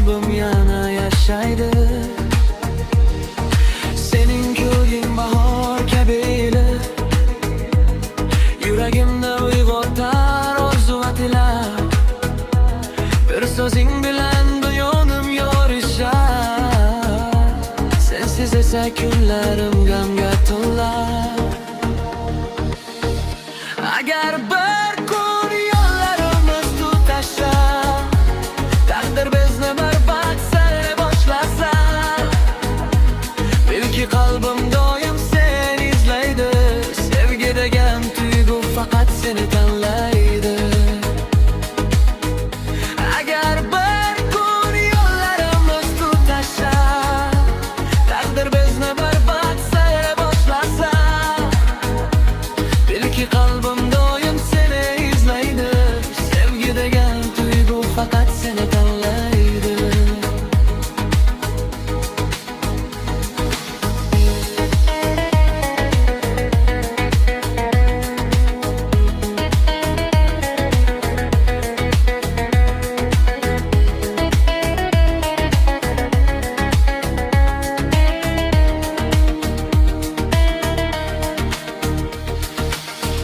qalbim yana yashaydi. Sening kulging bahor kabi edi, yuragimda uyg'otar orzu va tilak. Bir so'zing bilan duyonim yorishar, sensiz esa kunlarim g'amga to'la. Agar